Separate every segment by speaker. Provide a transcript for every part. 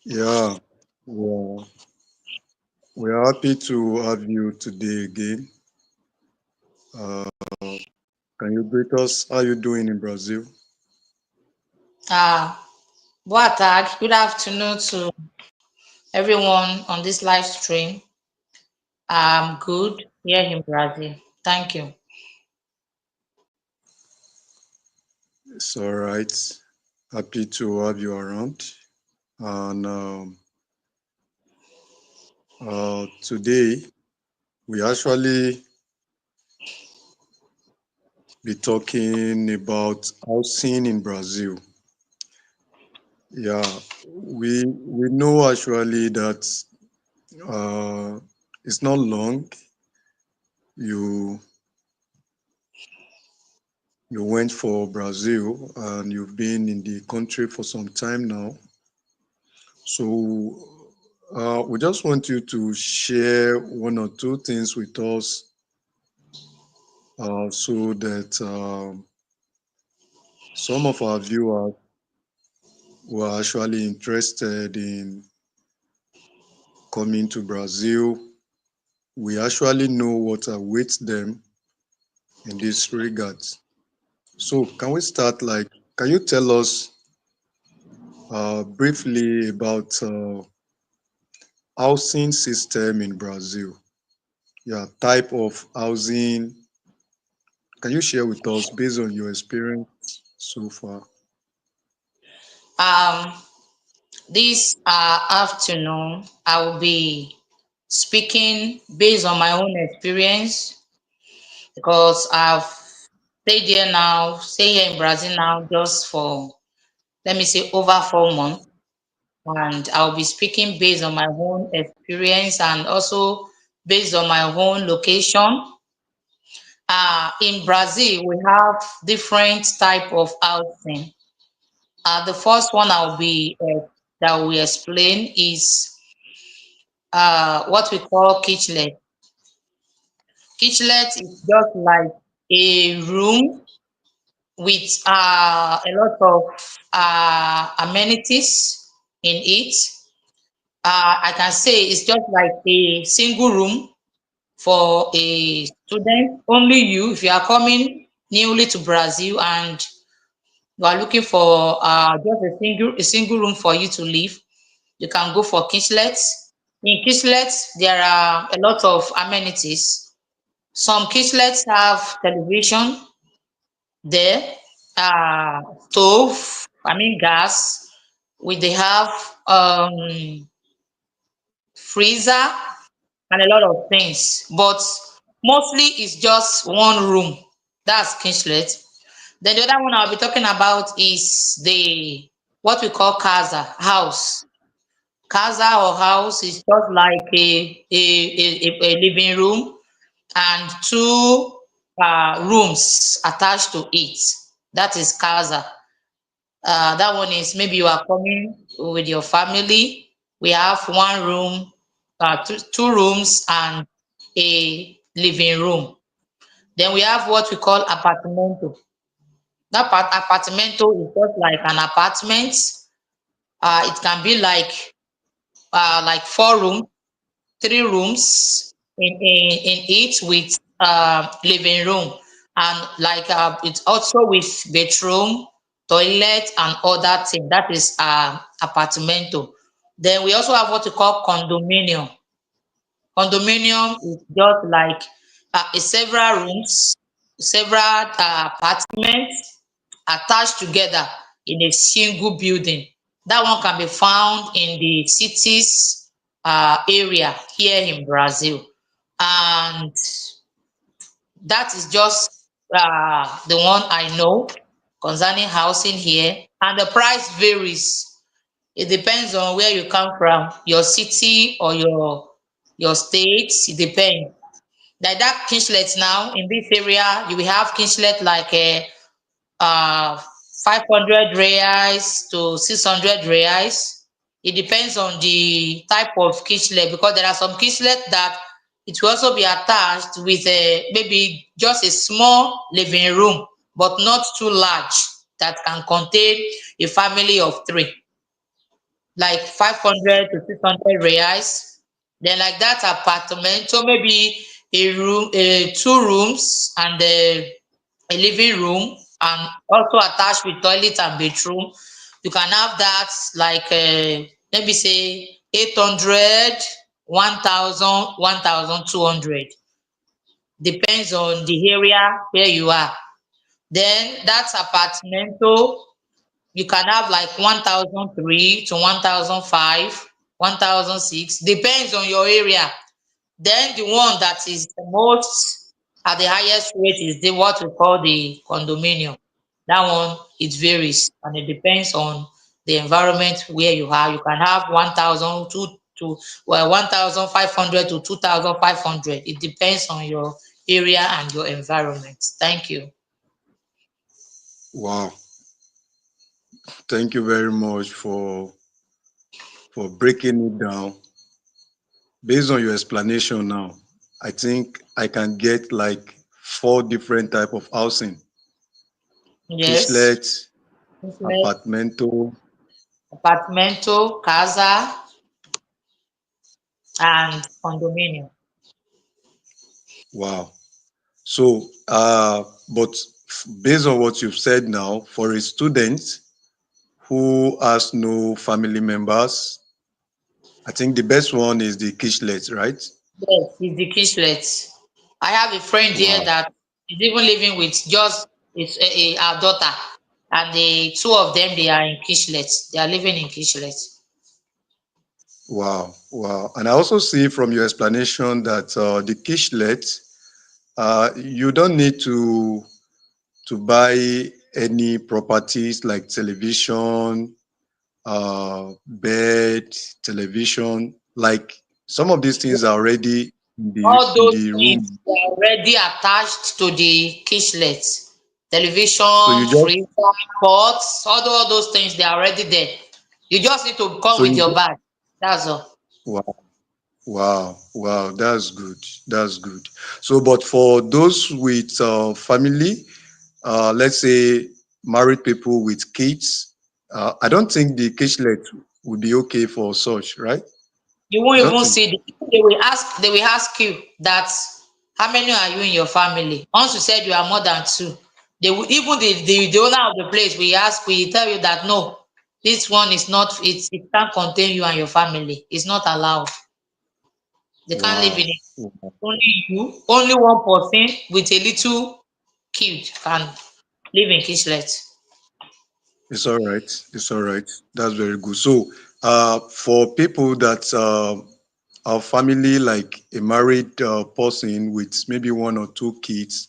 Speaker 1: Yeah, well, we're happy to have you today again. Uh, can you greet us? How you doing in Brazil?
Speaker 2: Uh, Boa tarde, good afternoon to everyone on this live stream. I'm good here in Brazil. Thank you.
Speaker 1: It's all right. Happy to have you around. And today we actually be talking about housing in Brazil. Yeah, we know actually that uh, it's not long. You you went for Brazil and you've been in the country for some time now. So we just want you to share one or two things with us so that some of our viewers who are actually interested in coming to Brazil, we actually know what awaits them in this regard. So can we start like, can you tell us briefly about housing system in Brazil? Yeah, type of housing. Can you share with us based on your experience so far?
Speaker 2: Um, this afternoon, I will be speaking based on my own experience because I've stayed here now, stay here in Brazil now just for, let me say, over 4 months. And I'll be speaking based on my own experience and also based on my own location. In Brazil, we have different type of housing. The first one that we explain is what we call kitchenette. Kitchenette is just like a room with a lot of amenities in it. I can say it's just like a single room for a student. Only you, if you are coming newly to Brazil and you are looking for just a single room for you to live, you can go for kitchenets. In kitchenets, there are a lot of amenities. Some kitchenets have television there, stove, I mean gas. They have freezer and a lot of things, but mostly it's just one room. That's kitchenette. Then the other one I'll be talking about is the what we call casa house. Casa or house is just like a living room and two rooms attached to it. That is casa. That one is maybe you are coming with your family. We have one room, two rooms, and a living room. Then we have what we call apartamento. That apartamento is just like an apartment. It can be like 4 rooms, 3 rooms in each with living room, and like it's also with bedroom, toilet, and other thing. That is apartamento. Then we also have what we call condominium. Condominium is just like several rooms, several apartments attached together in a single building. That one can be found in the cities area here in Brazil. And that is just the one I know concerning housing here. And the price varies. It depends on where you come from, your city or your state. It depends. Like that kitchenlet now in this area, you will have kitchenlet like a uh 500 reais to 600 reais. It depends on the type of kitchenlet because there are some kitchenlet that it will also be attached with a maybe just a small living room, but not too large that can contain a family of three. like 500 to 600 reais. Then like that apartment, so maybe two rooms and a living room, and also attached with toilet and bedroom. You can have that like maybe say 800, 1,000, 1,200. Depends on the area where you are. Then that apartment, you can have like 1,003 to 1,005, 1,006, depends on your area. Then the one that is the most at the highest rate is the what we call the condominium. That one it varies and it depends on the environment where you are. You can have 1,000 to well 1,500 to 2,500. It depends on your area and your environment. Thank you.
Speaker 1: Wow. Thank you very much for breaking it down. Based on your explanation now, I think I can get like four different type of housing:
Speaker 2: Yes.
Speaker 1: kishlet,
Speaker 2: Flat,
Speaker 1: apartmento.
Speaker 2: apartamento, casa, and condominium.
Speaker 1: Wow. So, but based on what you've said now, for a student who has no family members, I think the best one is the kishlet, right?
Speaker 2: Yes, it's the Kishlet. I have a friend here
Speaker 1: Wow.
Speaker 2: that is even living with just our daughter, and the two of them they are in Kishlet. They are living in Kishlet.
Speaker 1: Wow. Wow. And I also see from your explanation that the kishlet, you don't need to buy any properties like television, bed, television. Like some of these things are already
Speaker 2: All
Speaker 1: in
Speaker 2: those
Speaker 1: the
Speaker 2: things
Speaker 1: room.
Speaker 2: they are already attached to the Kishlet.
Speaker 1: So you
Speaker 2: Television,
Speaker 1: just
Speaker 2: freezer, pots, all those things they are already there. You just need to come
Speaker 1: so
Speaker 2: with
Speaker 1: you
Speaker 2: your
Speaker 1: just,
Speaker 2: bag. That's all.
Speaker 1: wow, wow, wow. That's good. That's good. So, but for those with family, let's say married people with kids, I don't think the kitchenette would be okay for such, right?
Speaker 2: You
Speaker 1: I
Speaker 2: won't
Speaker 1: don't
Speaker 2: even
Speaker 1: think.
Speaker 2: see they will ask you that how many are you in your family? Once you said you are more than two, they will even the owner of the place will tell you that no, this one is not it can't contain you and your family. It's not allowed. They can't live in
Speaker 1: Wow.
Speaker 2: it. Only you, only one person with a little kid can live in Kishlet.
Speaker 1: It's all right. It's all right. That's very good. So, for people that our family, like a married person with maybe one or two kids,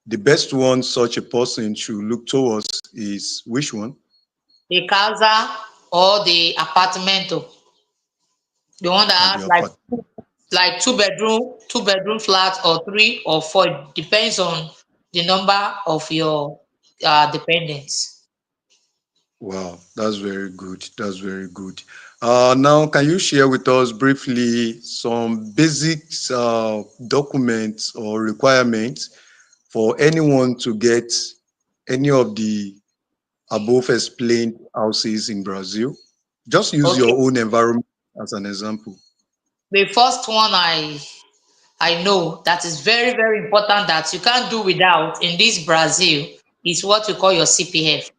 Speaker 1: the best one such a person should look towards is which one?
Speaker 2: The casa or the apartamento, the one
Speaker 1: At
Speaker 2: that
Speaker 1: the
Speaker 2: has like
Speaker 1: apart.
Speaker 2: two bedroom flat or three or four. It depends on the number of your dependents.
Speaker 1: Wow, that's very good. That's very good. Now, can you share with us briefly some basic documents or requirements for anyone to get any of the above explained houses in Brazil? Just use
Speaker 2: Okay.
Speaker 1: your own environment as an example.
Speaker 2: The first one I know that is very very important that you can't do without in this Brazil is what we call your CPF.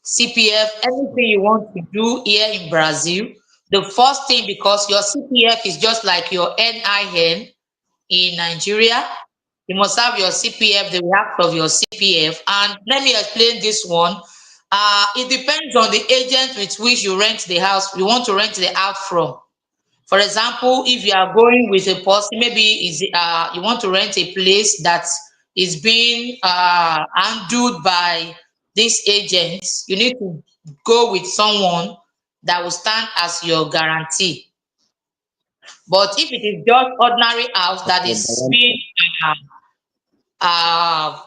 Speaker 2: CPF, anything you want to do here in Brazil, the first thing, because your CPF is just like your NIN in Nigeria, you must have your CPF, the act of your CPF. And let me explain this one. It depends on the agent with which you rent the house, you want to rent the out from. For example, if you are going with a person, maybe you want to rent a place that is being handled by this agent, you need to go with someone that will stand as your guarantee. But if it is just ordinary house that is being uh,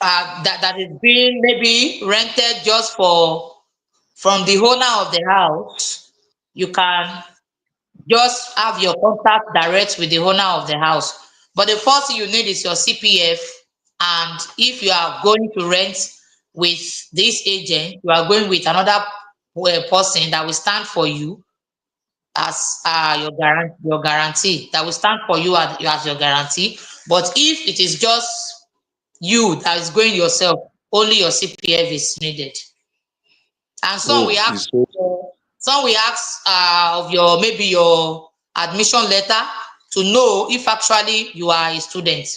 Speaker 2: uh, that is being maybe rented just for from the owner of the house, you can just have your contact direct with the owner of the house. But the first thing you need is your CPF. And if you are going to rent with this agent, you are going with another person that will stand for you as your guarantee, that will stand for you as your guarantee. But if it is just you that is going yourself, only your CPF is needed. And
Speaker 1: Oh, it's so
Speaker 2: some will ask of your, maybe your admission letter, to know if actually you are a student.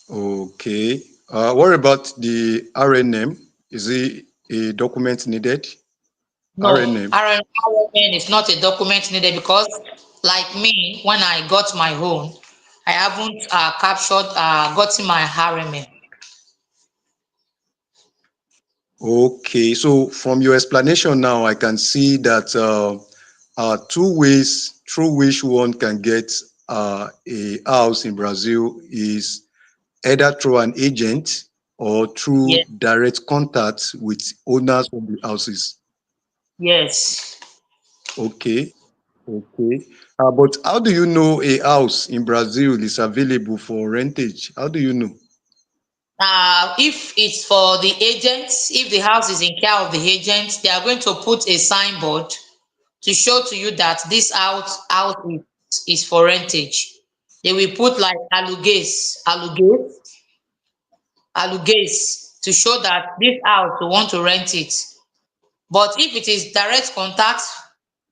Speaker 1: okay. What about the RNM? Is it a document needed?
Speaker 2: No,
Speaker 1: RNM.
Speaker 2: RN is not a document needed, because, like me, when I got my own, I haven't gotten my RMN.
Speaker 1: Okay, so from your explanation now, I can see that two ways through which one can get a house in Brazil is either through an agent or through
Speaker 2: Yes,
Speaker 1: direct contact with owners of the houses.
Speaker 2: yes.
Speaker 1: Okay, okay. But how do you know a house in Brazil is available for rentage? How do you know?
Speaker 2: If it's for the agents, if the house is in care of the agents, they are going to put a signboard to show to you that this is for rentage. They will put like alugés to show that this house we want to rent it. But if it is direct contact,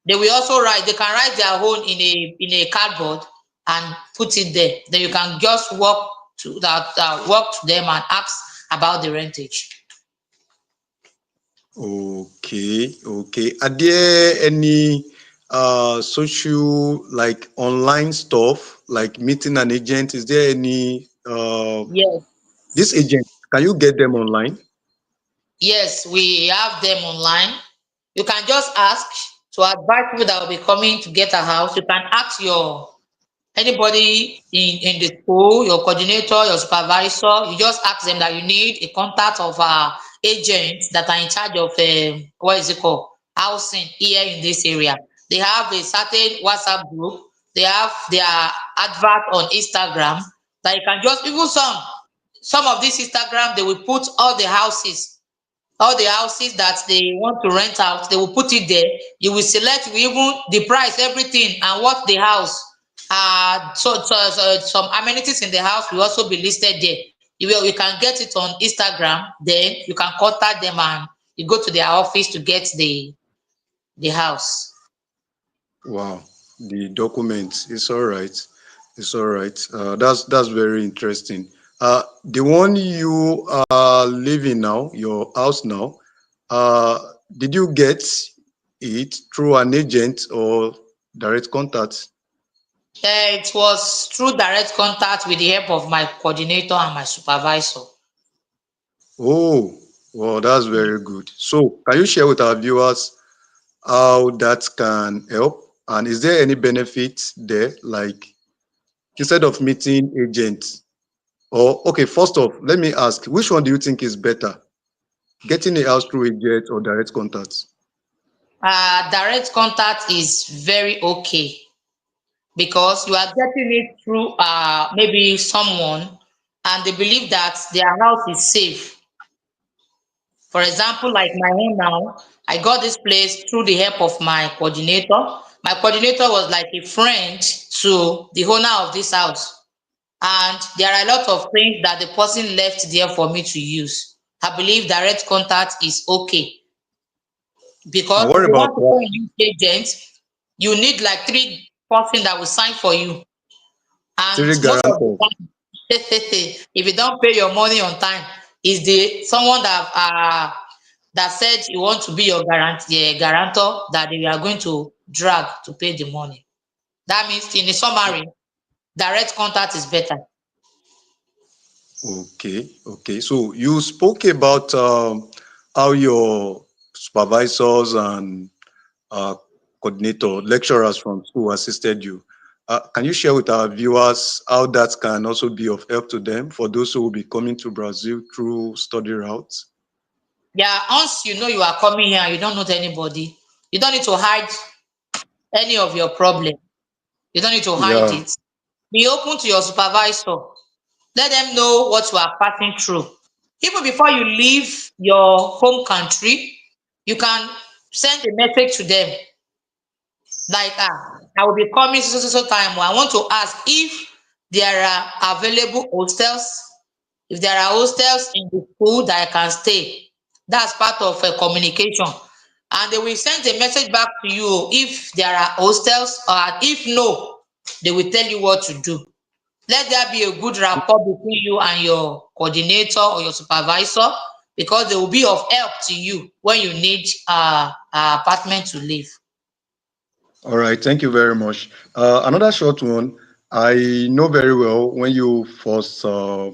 Speaker 2: they will also write. They can write their own in a cardboard and put it there. Then you can just walk to them and ask about the rentage.
Speaker 1: Okay, okay. Are there any social like online stuff like meeting an agent? Is there any
Speaker 2: Yes.
Speaker 1: this agent? Can you get them online?
Speaker 2: Yes, we have them online. You can just ask to advise people that will be coming to get a house. You can ask your anybody in the school, your coordinator, your supervisor. You just ask them that you need a contact of agents that are in charge of what is it called, housing here in this area. They have a certain WhatsApp group. They have their advert on Instagram that you can just, even some of this Instagram, they will put all the houses that they want to rent out. They will put it there. You will select, you even the price, everything, and what the house. Some amenities in the house will also be listed there. You can get it on Instagram. Then you can contact them and you go to their office to get the house.
Speaker 1: Wow, the documents. It's all right. It's all right. That's very interesting. The one you are living now, your house now. Uh, did you get it through an agent or direct contact?
Speaker 2: It was through direct contact with the help of my coordinator and my supervisor.
Speaker 1: Oh, well, that's very good. So, can you share with our viewers how that can help? And is there any benefit there? Like instead of meeting agents, or okay, first off, let me ask, which one do you think is better? Getting a house through agent or direct contacts?
Speaker 2: Direct contact is very okay, because you are getting it through maybe someone, and they believe that their house is safe. For example, like my own now, I got this place through the help of my coordinator. My coordinator was like a friend to the owner of this house, and there are a lot of things that the person left there for me to use. I believe direct contact is okay, because
Speaker 1: And what
Speaker 2: if you
Speaker 1: about
Speaker 2: want to go and use agent, you need like three person that will sign for you. And
Speaker 1: three
Speaker 2: most of the
Speaker 1: guarantors?
Speaker 2: time, if you don't pay your money on time, is the someone that said you want to be your guarantor, that they are going to drag to pay the money. That means, in a summary, direct contact is better.
Speaker 1: Okay, okay. So you spoke about how your supervisors and uh, coordinator, lecturers from school assisted you. Can you share with our viewers how that can also be of help to them for those who will be coming to Brazil through study routes?
Speaker 2: Yeah, once you know you are coming here, you don't know anybody. You don't need to hide any of your problem. You don't need to hide
Speaker 1: Yeah,
Speaker 2: it. Be open to your supervisor. Let them know what you are passing through. Even before you leave your home country, you can send a message to them like, I will be coming so time. I want to ask if there are available hostels, if there are hostels in the school that I can stay. That's part of communication. And they will send a message back to you if there are hostels, or if no, they will tell you what to do. Let there be a good rapport between you and your coordinator or your supervisor, because they will be of help to you when you need apartment to live.
Speaker 1: All right, thank you very much. Another short one. I know very well when you first uh,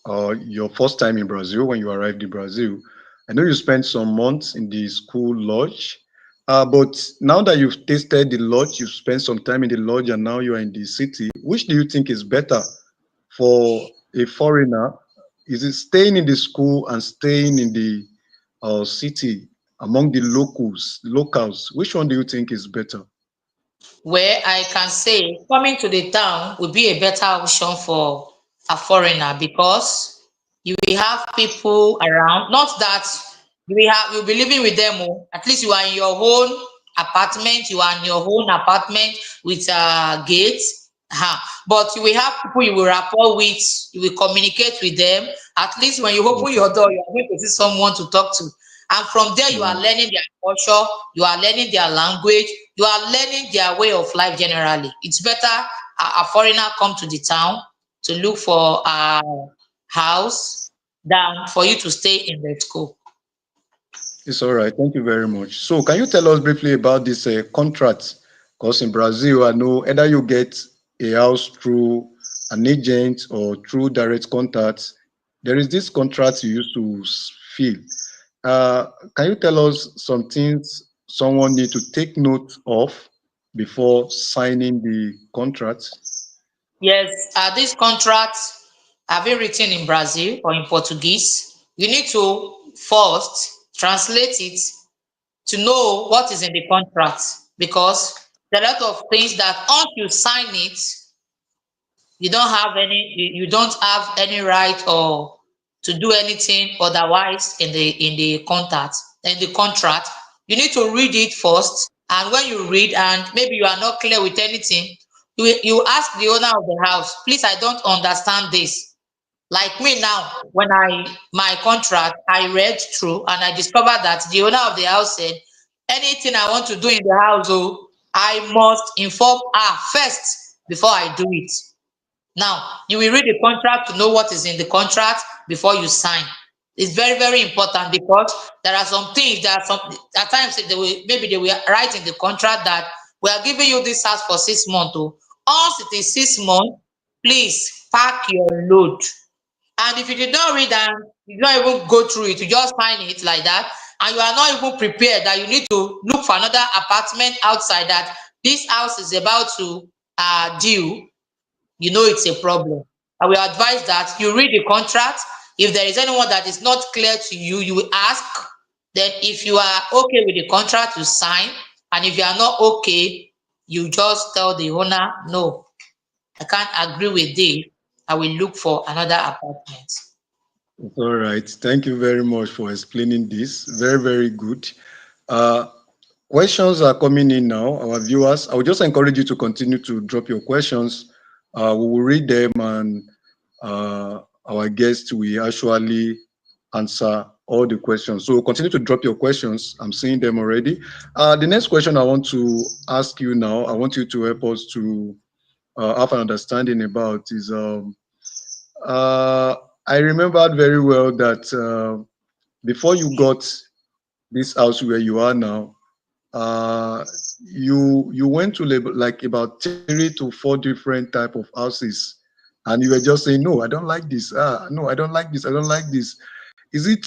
Speaker 1: your first time in Brazil, when you arrived in Brazil. I know you spent some months in the school lodge, but now that you've tasted the lodge, you've spent some time in the lodge, and now you are in the city. Which do you think is better for a foreigner? Is it staying in the school and staying in the city among the locals? Which one do you think is better?
Speaker 2: Where I can say coming to the town would be a better option for a foreigner, because you will have people around. Not that you'll be living with them. Oh. At least you are in your own apartment. You are in your own apartment with gates. But you will have people you will rapport with. You will communicate with them. At least when you open your door, you are going to see someone to talk to. And from there, you are
Speaker 1: Yeah.
Speaker 2: learning their culture, you are learning their language, you are learning their way of life generally. It's better a foreigner come to the town to look for a house than for you to stay in the school.
Speaker 1: It's all right. Thank you very much. So, can you tell us briefly about this contract? Because in Brazil, I know either you get a house through an agent or through direct contacts. There is this contract you used to fill. Uh, can you tell us some things someone need to take note of before signing the contract?
Speaker 2: Yes, this contract have been written in Brazil or in Portuguese. You need to first translate it to know what is in the contract, because there are a lot of things that once you sign it, you don't have any right or to do anything otherwise in the contract. In the contract, you need to read it first, and when you read and maybe you are not clear with anything, you ask the owner of the house, please, I don't understand this. Like me now, when my contract I read through and I discovered that the owner of the house said anything I want to do in the house, oh, I must inform her first before I do it. Now, you will read the contract to know what is in the contract before you sign. It's very, very important, because there are some things, there are some at times maybe they will write in the contract that we are giving you this house for 6 months. Oh. Once it is 6 months, please pack your load. And if you did not read and you don't even go through it, you just sign it like that, and you are not even prepared that you need to look for another apartment outside, that this house is about to due, you know it's a problem. I will advise that you read the contract. If there is anyone that is not clear to you, you will ask. Then, if you are okay with the contract, you sign. And if you are not okay, you just tell the owner, no, I can't agree with this. I will look for another apartment.
Speaker 1: It's all right. Thank you very much for explaining this. Very, very good. Uh, Questions are coming in now, our viewers. I would just encourage you to continue to drop your questions. We will read them, and our guests will actually answer all the questions. So continue to drop your questions. I'm seeing them already. The next question I want to ask you now, I want you to help us to have an understanding about is uh, I remembered very well that before you got this house where you are now, uh you went to like about 3 to 4 different type of houses, and you were just saying, no, I don't like this, no, I don't like this, I don't like this. Is it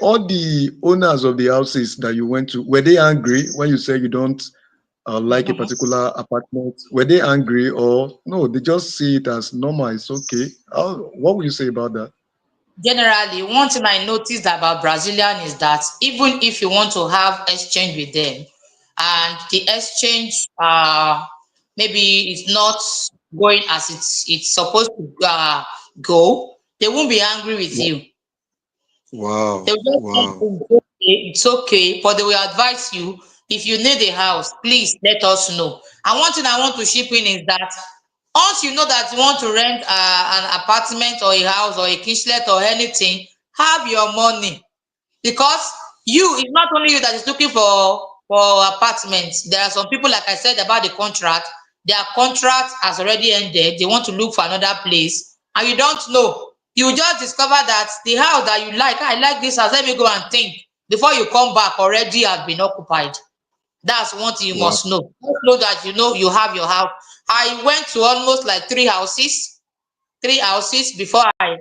Speaker 1: all the owners of the houses that you went to, were they angry when you say you don't like a particular apartment? Were they angry, or no, they just see it as normal, it's okay? What would you say about that?
Speaker 2: Generally, one thing I noticed about Brazilian is that even if you want to have exchange with them, and the exchange maybe it's not going as it's supposed to go, They won't be angry with you. They
Speaker 1: Wow.
Speaker 2: will just tell
Speaker 1: Wow.
Speaker 2: you it's okay, but they will advise you if you need a house, please let us know. And one thing I want to chip in is that once you know that you want to rent an apartment or a house or a kitchenette or anything, have your money, because you, it's not only you that is looking for apartments. There are some people, like I said about the contract, their contract has already ended, they want to look for another place, and you don't know. You just discover that the house that you like, I like this house, let me go and think, before you come back already has been occupied. That's one thing you
Speaker 1: Wow.
Speaker 2: must know. Just know that you know you have your house. I went to almost like three houses before I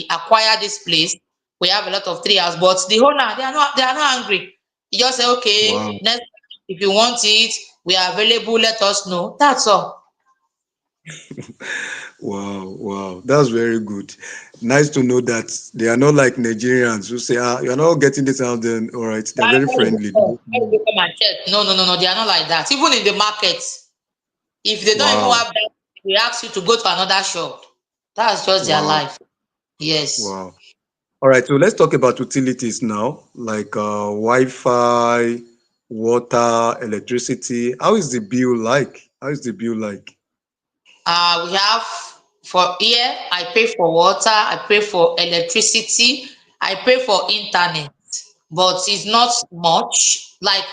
Speaker 2: acquire this place. We have a lot of three houses, but the owner, they are not angry. You just say,
Speaker 1: Wow.
Speaker 2: okay, next, if you want it, we are available, let us know. That's all.
Speaker 1: Wow. Wow. That's very good. Nice to know that they are not like Nigerians who say, ah, you're not getting this out then. All right. They're very friendly.
Speaker 2: Why did you come and check? No, no, no, no, they are not like that. Even in the market, if they don't even
Speaker 1: Wow.
Speaker 2: have that, we ask you to go to another shop. That's just their
Speaker 1: Wow.
Speaker 2: life. Yes.
Speaker 1: Wow. All right. So let's talk about utilities now, like Wi-Fi, water, electricity. How is the bill like? How is the bill like?
Speaker 2: We have, for here, I pay for water, I pay for electricity, I pay for internet, but it's not much. Like,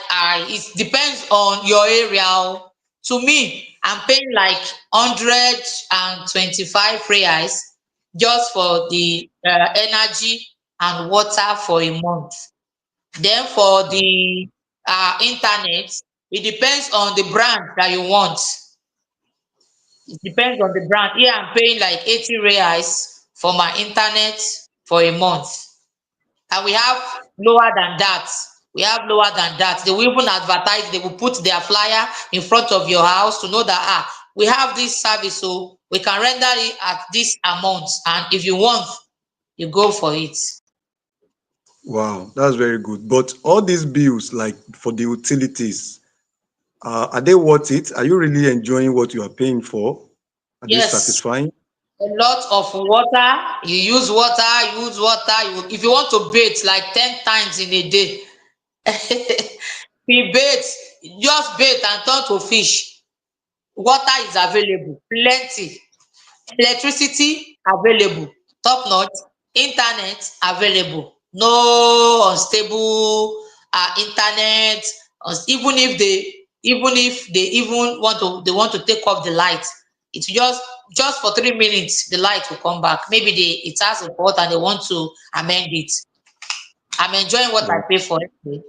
Speaker 2: it depends on your area. Oh. To me, I'm paying like 125 reais just for the energy and water for a month. Then for the internet, it depends on the brand that you want. It depends on the brand. Here I'm paying like 80 reais for my internet for a month. And we have lower than that. We have lower than that. They will even advertise, they will put their flyer in front of your house to know that we have this service, so we can render it at this amount. And if you want, you go for it.
Speaker 1: Wow, that's very good. But all these bills, like for the utilities, are they worth it? Are you really enjoying what you are paying for? Are they
Speaker 2: Yes,
Speaker 1: satisfying?
Speaker 2: a lot of water. You use water, use water. If you want to bathe like 10 times in a day, we bathe, just bathe and turn to fish. Water is available, plenty. Electricity available, top notch. Internet available, no unstable internet. Even if they want to take off the light, it's just for 3 minutes the light will come back. Maybe it has a fault and they want to amend it. I'm enjoying what I
Speaker 1: Wow.
Speaker 2: pay for it.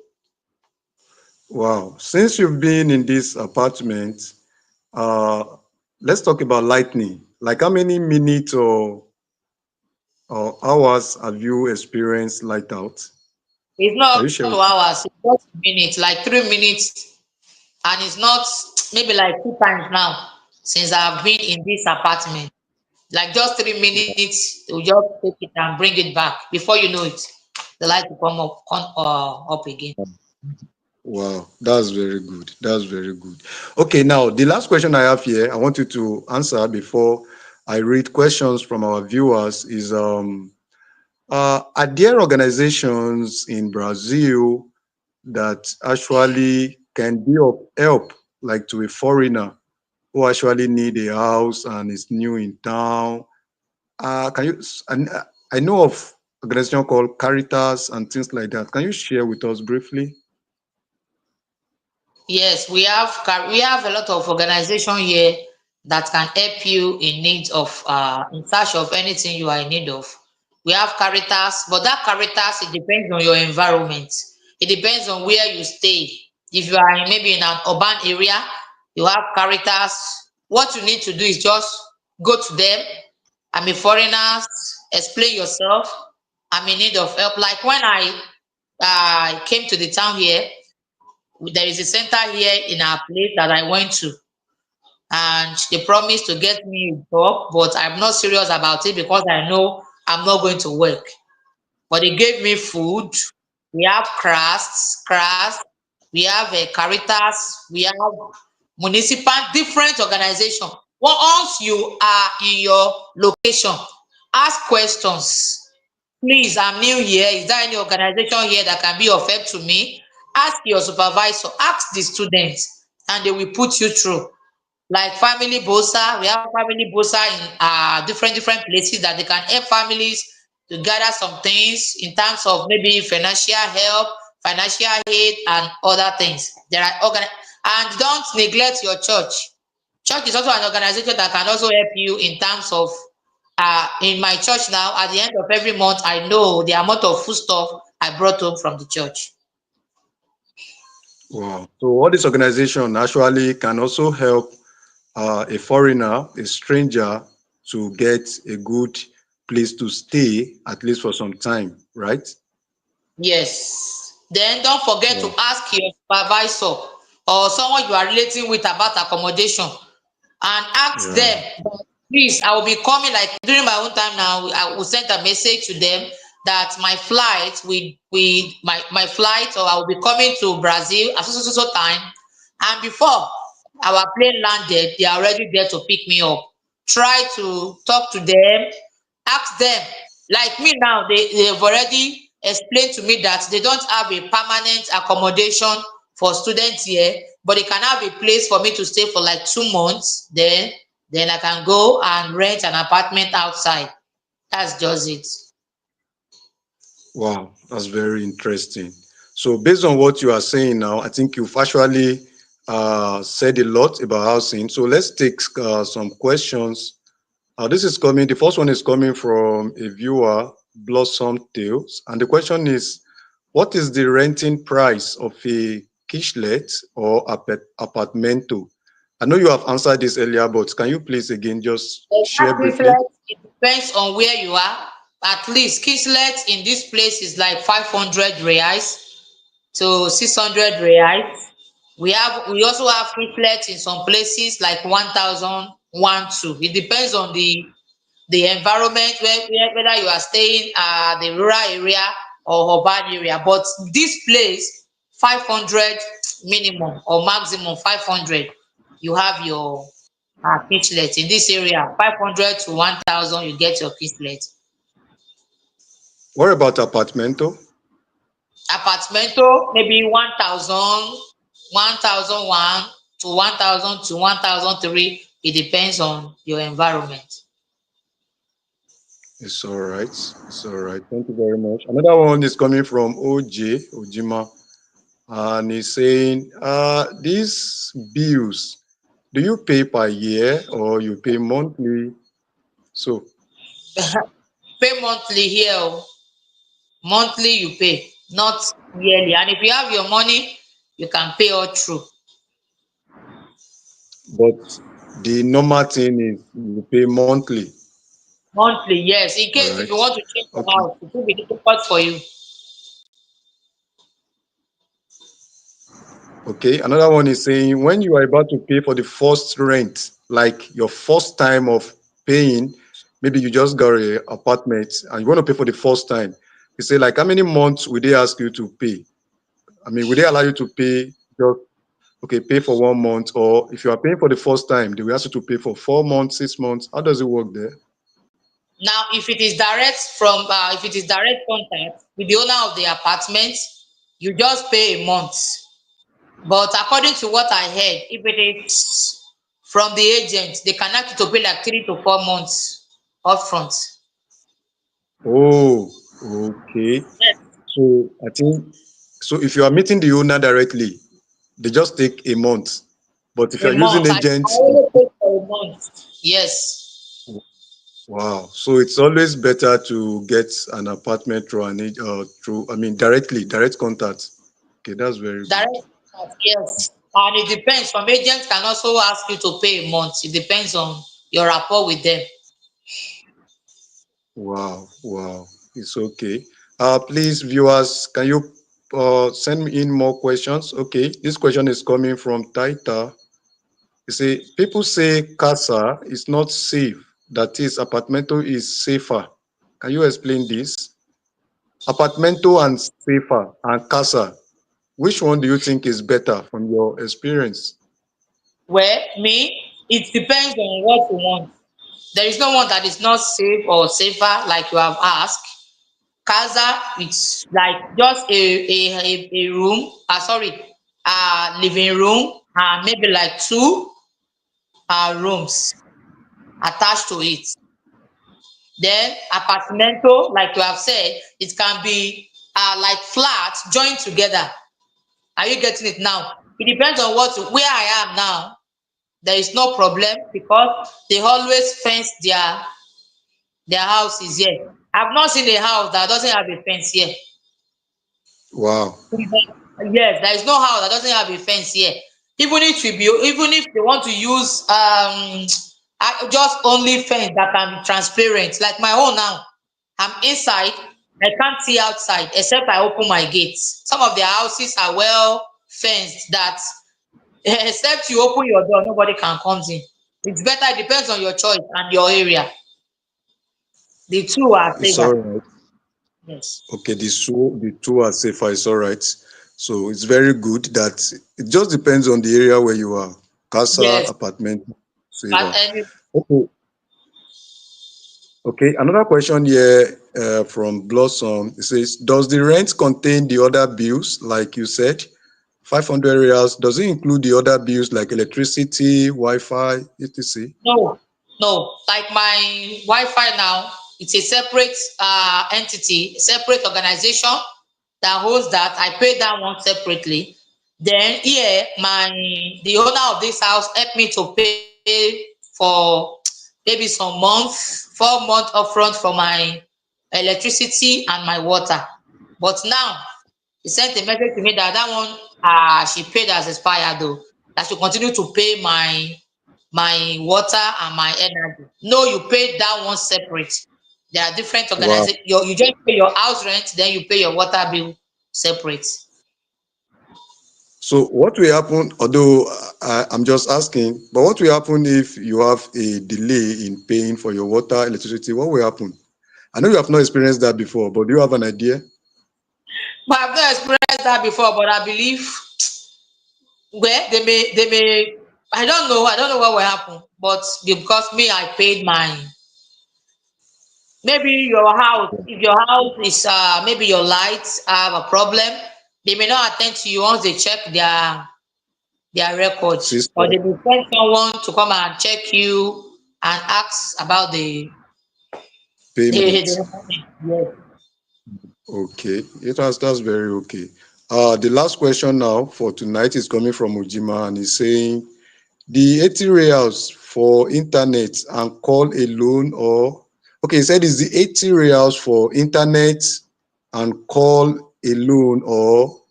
Speaker 1: Wow. Since you've been in this apartment, uh, let's talk about lightning. Like how many minutes or hours have you experienced light out?
Speaker 2: It's not
Speaker 1: Can
Speaker 2: up
Speaker 1: you share
Speaker 2: to
Speaker 1: with me?
Speaker 2: hours, it's just minutes, like 3 minutes. And it's not, maybe like two times now since I've been in this apartment. Like just 3 minutes, they'll just take it and bring it back. Before you know it, the light will come up again.
Speaker 1: Wow, that's very good. That's very good. Okay, now the last question I have here, I want you to answer before I read questions from our viewers is are there organizations in Brazil that actually can be of help, like to a foreigner who actually need a house and is new in town? Can you? I know of organization called Caritas and things like that. Can you share with us briefly?
Speaker 2: Yes, we have a lot of organization here that can help you in need of in search of anything you are in need of. We have Caritas, but that Caritas, it depends on your environment. It depends on where you stay. If you are maybe in an urban area, you have Caritas. What you need to do is just go to them. I'm a foreigner. Explain yourself. I'm in need of help. Like when I came to the town here, there is a center here in our place that I went to, and they promised to get me a job, but I'm not serious about it because I know I'm not going to work. But they gave me food. We have crafts, we have a Caritas, we have municipal, different organization. Once you are in your location, Ask questions. Please, I'm new here. Is there any organization here that can be of help to me? Ask your supervisor, ask the students, and they will put you through. Like family bosa, we have family bosa in different places that they can help families to gather some things in terms of maybe financial help, financial aid, and other things. There are and don't neglect your church. Church is also an organization that can also help you in terms of in my church now, at the end of every month, I know the amount of food stuff I brought home from the church.
Speaker 1: Wow. So all this organization actually can also help a foreigner, a stranger, to get a good place to stay, at least for some time, right?
Speaker 2: Yes. Then don't forget to
Speaker 1: Wow.
Speaker 2: ask your supervisor or someone you are relating with about accommodation and ask
Speaker 1: Yeah.
Speaker 2: them, please, I will be coming like during my own time now. I will send a message to them that my flight with my flight or I will be coming to Brazil at so time. And before our plane landed, they are already there to pick me up. Try to talk to them, ask them. Like me now, they've already explained to me that they don't have a permanent accommodation for students here, but they can have a place for me to stay for like 2 months. Then I can go and rent an apartment outside. That's just it.
Speaker 1: Wow, that's very interesting. So, based on what you are saying now, I think you've actually said a lot about housing. So, let's take some questions. This is coming, the first one is coming from a viewer, Blossom Tales. And the question is, what is the renting price of a kitchenette or apartmento? I know you have answered this earlier, but can you please again just share
Speaker 2: That
Speaker 1: briefly?
Speaker 2: Kislet, it depends on where you are. At least Kislet in this place is like 500 reais to 600 reais. We also have Kislet in some places like 1,000, 2. It depends on the environment whether you are staying the rural area or urban area. But this place, 500 minimum or maximum 500, you have your kitchlet in this area. 500 to 1,000, you get your kitchlet.
Speaker 1: What about apartmento?
Speaker 2: Apartmento maybe 1,000, 1,001 to 1,000 to 1,003. It depends on your environment.
Speaker 1: It's all right. It's all right. Thank you very much. Another one is coming from OJ Ojima, and he's saying, these bills, do you pay per year or you pay monthly? So,
Speaker 2: Pay monthly here. Monthly you pay, not yearly. And if you have your money, you can pay all through.
Speaker 1: but the normal thing is you pay monthly.
Speaker 2: Monthly, yes. In
Speaker 1: All
Speaker 2: case if
Speaker 1: right.
Speaker 2: you want to change your
Speaker 1: Okay.
Speaker 2: house, it will be difficult for you.
Speaker 1: Okay. Another one is saying, when you are about to pay for the first rent, like your first time of paying, maybe you just got a apartment and you want to pay for the first time. You say, like, how many months will they ask you to pay? I mean, will they allow you to pay just okay, pay for 1 month, or if you are paying for the first time, they will ask you to pay for 4 months, 6 months? How does it work there?
Speaker 2: Now, if it is direct contact with the owner of the apartment, you just pay a month. But according to what I heard, if it is from the agent, they can ask you to pay like 3 to 4 months upfront.
Speaker 1: Oh, okay.
Speaker 2: Yes,
Speaker 1: So I think so. If you are meeting the owner directly, they just take a month. But if you
Speaker 2: a
Speaker 1: are using
Speaker 2: month. I
Speaker 1: agents,
Speaker 2: only pay for a month. Yes.
Speaker 1: wow. So it's always better to get an apartment through through, I mean, directly, direct contact. Okay, that's very good.
Speaker 2: Direct contact, yes. And it depends. Some agents can also ask you to pay a month. It depends on your rapport with them.
Speaker 1: Wow, wow. It's okay. Please, viewers, can you send me in more questions? Okay, this question is coming from Taita. You see, people say casa is not safe. That is, apartmento is safer. Can you explain this? Apartmento and safer and casa. Which one do you think is better from your experience?
Speaker 2: Well, me, it depends on what you want. There is no one that is not safe or safer, like you have asked. Casa, it's like just a room, sorry, living room, and maybe like two rooms attached to it. Then apartamento, like you have said, it can be like flat joined together. Are you getting it now? It depends on where I am now. There is no problem because they always fence their houses here. I've not seen a house that doesn't have a fence here.
Speaker 1: Wow.
Speaker 2: Yes, there is no house that doesn't have a fence here. Even if they want to use just only fence that can be transparent, like my own now. I'm inside. I can't see outside except I open my gates. Some of their houses are well fenced that except you open your door, nobody can come in. It's better. It depends on your choice and your area. The two are
Speaker 1: It's all
Speaker 2: safer.
Speaker 1: right.
Speaker 2: Yes.
Speaker 1: Okay, the two are safer. It's all right. So it's very good that it just depends on the area where you are. Casa,
Speaker 2: Yes.
Speaker 1: apartment,
Speaker 2: But
Speaker 1: safer.
Speaker 2: any
Speaker 1: Okay. Okay. Another question here from Blossom. It says, does the rent contain the other bills, like you said? 500 reals. Does it include the other bills like electricity, Wi-Fi, etc.?
Speaker 2: no, no. Like my Wi-Fi now, it's a separate entity, separate organization that holds that. I pay that one separately. Then here, the owner of this house helped me to pay for maybe some months, 4 months upfront for my electricity and my water. But now he sent a message to me that that one she paid as expired though. That she continue to pay my water and my energy. No, you pay that one separate. There are different
Speaker 1: Wow.
Speaker 2: organizations. You just pay your house rent, then you pay your water bill separate.
Speaker 1: So what will happen, although I'm just asking, but what will happen if you have a delay in paying for your water, electricity? What will happen? I know you have not experienced that before, but do you have an idea?
Speaker 2: But I've not experienced that before, but I believe well they may I don't know what will happen. But because me I paid mine. Maybe your house, if your house is maybe your lights have a problem, they may not attend to you once they check their records, or
Speaker 1: Sister,
Speaker 2: they will send someone to come and check you and ask about
Speaker 1: payment.
Speaker 2: the money. Yes.
Speaker 1: Okay, that's very okay. The last question now for tonight is coming from Ujima, and he's saying the 80 reals for internet and call alone, or okay, he said is the 80 reals for internet and call alone, or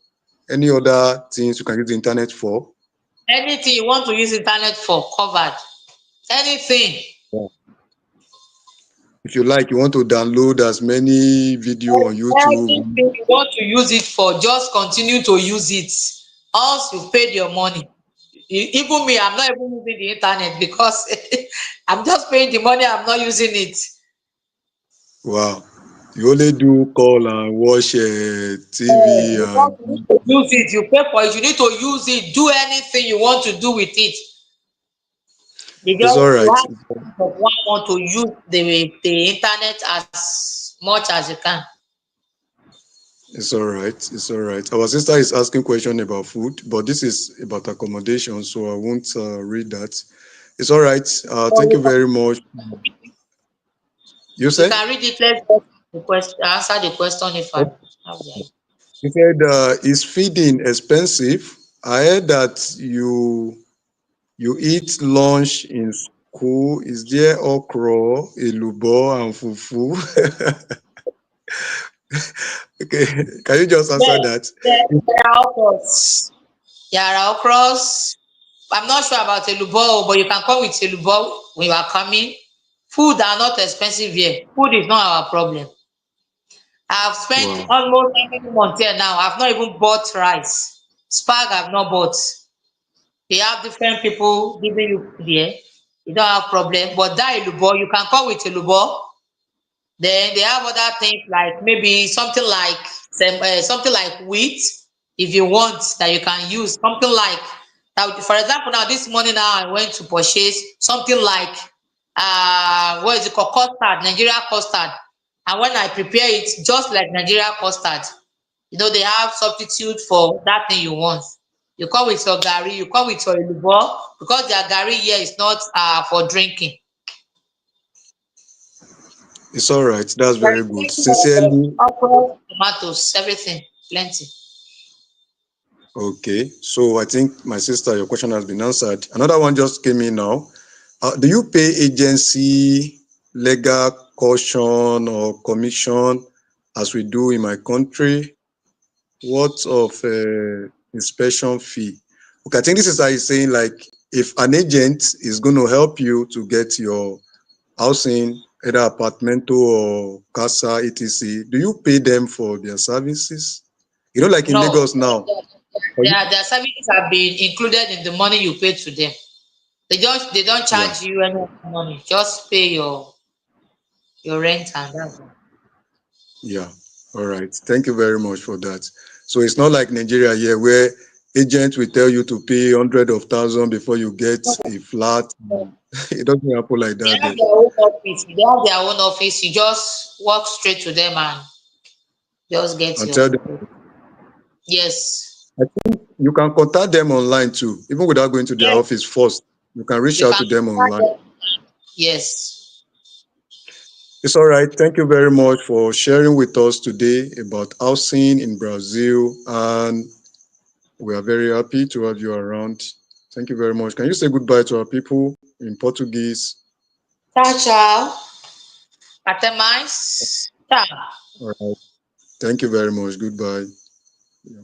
Speaker 1: any other things you can use the internet for?
Speaker 2: Anything you want to use internet for covered. Anything.
Speaker 1: Yeah. If you like, you want to download as many video on YouTube.
Speaker 2: Anything you want to use it for, just continue to use it. Once you paid your money. Even me, I'm not even using the internet because I'm just paying the money, I'm not using it.
Speaker 1: Wow, you only do call and watch TV
Speaker 2: Because
Speaker 1: and
Speaker 2: you need to use it, you pay for it, you need to use it, do anything you want to do with it.
Speaker 1: it's all
Speaker 2: You
Speaker 1: right.
Speaker 2: have to want to use the internet as much as you can.
Speaker 1: It's all right. It's all right. Our sister is asking question about food, but this is about accommodation, so I won't read that. It's all right.
Speaker 2: But
Speaker 1: Thank you very much. You
Speaker 2: you
Speaker 1: said?
Speaker 2: can read it. Let's get the question, answer the question if I
Speaker 1: Okay.
Speaker 2: have the idea.
Speaker 1: You said, is feeding expensive? I heard that you eat lunch in school. Is there okra, elubo, and fufu? Okay, can you just answer
Speaker 2: Yes,
Speaker 1: that?
Speaker 2: there are okras. There are okras. I'm not sure about elubo, but you can come with elubo when you are coming. Food are not expensive here. Food is not our problem. I've spent
Speaker 1: Wow.
Speaker 2: almost how many months here now. I've not even bought rice. Spag I've not bought. They have different people giving you food here. You don't have problem. But that elubo, you can come with elubo. Then they have other things like maybe something like wheat, if you want, that you can use. Something like now, for example, now this morning now I went to purchase something like what is it called, custard, Nigeria custard. And when I prepare it just like Nigeria custard, they have substitute for that thing you want. You come with your garri, you come with your elubo, because their garri here is not for drinking.
Speaker 1: It's all right. That's
Speaker 2: There
Speaker 1: very
Speaker 2: is
Speaker 1: good.
Speaker 2: plenty of
Speaker 1: Sincerely,
Speaker 2: okra, tomatoes, everything, plenty.
Speaker 1: okay. So I think my sister, your question has been answered. Another one just came in now. Do you pay agency legal caution or commission as we do in my country? What of inspection fee? Okay, I think this is how he's saying, like, if an agent is going to help you to get your housing, either apartmento or casa, etc., do you pay them for their services? Like in
Speaker 2: No,
Speaker 1: Lagos now. For you,
Speaker 2: their services have been included in the money you pay to them. They don't
Speaker 1: yeah,
Speaker 2: charge you any money. Just pay your rent and that's all.
Speaker 1: yeah. All right. Thank you very much for that. So it's not like Nigeria here where agents will tell you to pay hundred of thousand before you get a flat. It doesn't happen like
Speaker 2: They
Speaker 1: that
Speaker 2: have
Speaker 1: there.
Speaker 2: their own office. They have their own office. You just walk straight to them and just get
Speaker 1: And tell them.
Speaker 2: your. Yes.
Speaker 1: I think you can contact them online too, even without going to their
Speaker 2: Yes.
Speaker 1: office first. You can reach
Speaker 2: You
Speaker 1: out
Speaker 2: can
Speaker 1: to them
Speaker 2: contact
Speaker 1: online.
Speaker 2: them. Yes.
Speaker 1: It's all right. Thank you very much for sharing with us today about housing in Brazil. And we are very happy to have you around. Thank you very much. Can you say goodbye to our people in Portuguese?
Speaker 2: Tchau, tchau. Até mais. Tchau.
Speaker 1: All right. Thank you very much. Goodbye. Yeah.